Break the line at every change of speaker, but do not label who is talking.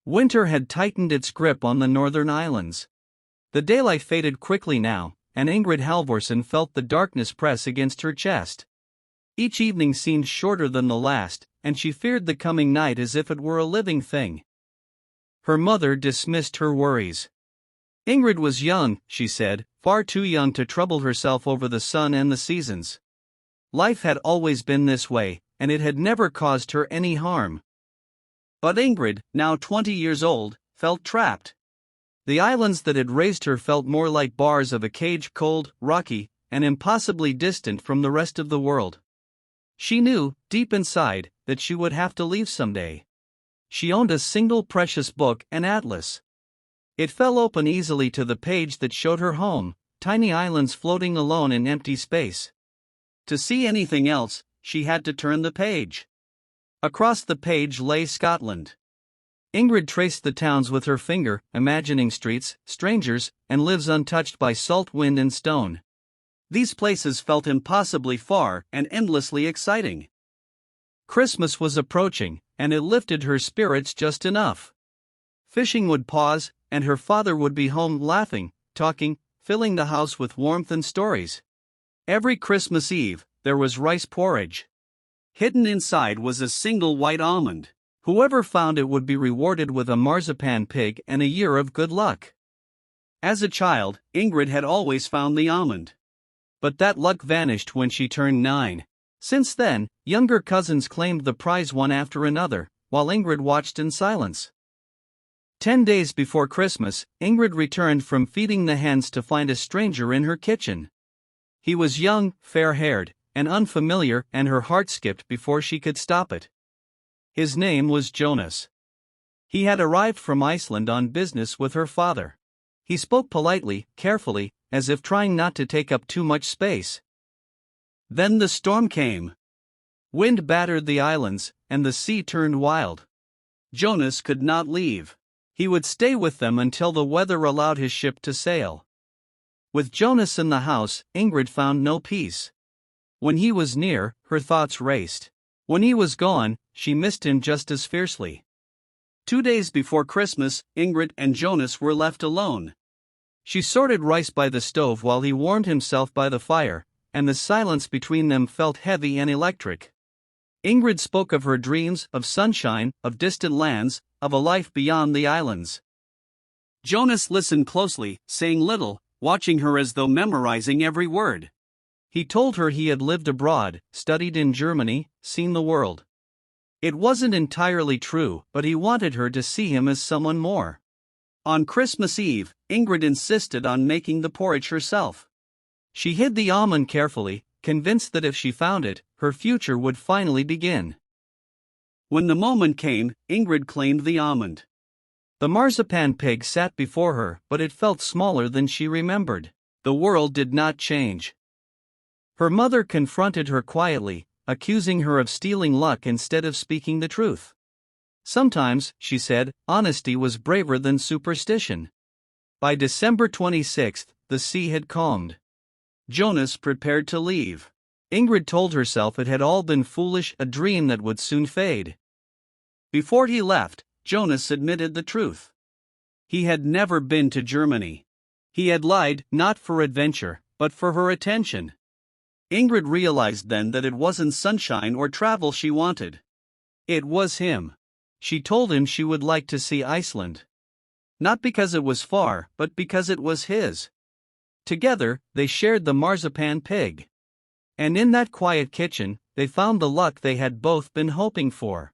Winter had tightened its grip on the northern islands. The daylight faded quickly now, and Ingrid Halvorsen felt the darkness press against her chest. Each evening seemed shorter than the last, and she feared the coming night as if it were a living thing. Her mother dismissed her worries. Ingrid was young, she said, far too young to trouble herself over the sun and the seasons. Life had always been this way, and it had never caused her any harm. But Ingrid, now 20 years old, felt trapped. The islands that had raised her felt more like bars of a cage, cold, rocky, and impossibly distant from the rest of the world. She knew, deep inside, that she would have to leave someday. She owned a single precious book, an atlas. It fell open easily to the page that showed her home, tiny islands floating alone in empty space. To see anything else, she had to turn the page. Across the page lay Scotland. Ingrid traced the towns with her finger, imagining streets, strangers, and lives untouched by salt wind and stone. These places felt impossibly far and endlessly exciting. Christmas was approaching, and it lifted her spirits just enough. Fishing would pause, and her father would be home laughing, talking, filling the house with warmth and stories. Every Christmas Eve, there was rice porridge. Hidden inside was a single white almond. Whoever found it would be rewarded with a marzipan pig and a year of good luck. As a child, Ingrid had always found the almond. But that luck vanished when she turned 9. Since then, younger cousins claimed the prize one after another, while Ingrid watched in silence. 10 days before Christmas, Ingrid returned from feeding the hens to find a stranger in her kitchen. He was young, fair-haired, and unfamiliar, and her heart skipped before she could stop it. His name was Jonas. He had arrived from Iceland on business with her father. He spoke politely, carefully, as if trying not to take up too much space. Then the storm came. Wind battered the islands, and the sea turned wild. Jonas could not leave. He would stay with them until the weather allowed his ship to sail. With Jonas in the house, Ingrid found no peace. When he was near, her thoughts raced. When he was gone, she missed him just as fiercely. 2 days before Christmas, Ingrid and Jonas were left alone. She sorted rice by the stove while he warmed himself by the fire, and the silence between them felt heavy and electric. Ingrid spoke of her dreams, of sunshine, of distant lands, of a life beyond the islands. Jonas listened closely, saying little, watching her as though memorizing every word. He told her he had lived abroad, studied in Germany, seen the world. It wasn't entirely true, but he wanted her to see him as someone more. On Christmas Eve, Ingrid insisted on making the porridge herself. She hid the almond carefully, convinced that if she found it, her future would finally begin. When the moment came, Ingrid claimed the almond. The marzipan pig sat before her, but it felt smaller than she remembered. The world did not change. Her mother confronted her quietly, accusing her of stealing luck instead of speaking the truth. Sometimes, she said, honesty was braver than superstition. By December 26, the sea had calmed. Jonas prepared to leave. Ingrid told herself it had all been foolish, a dream that would soon fade. Before he left, Jonas admitted the truth. He had never been to Germany. He had lied, not for adventure, but for her attention. Ingrid realized then that it wasn't sunshine or travel she wanted. It was him. She told him she would like to see Iceland. Not because it was far, but because it was his. Together, they shared the marzipan pig. And in that quiet kitchen, they found the luck they had both been hoping for.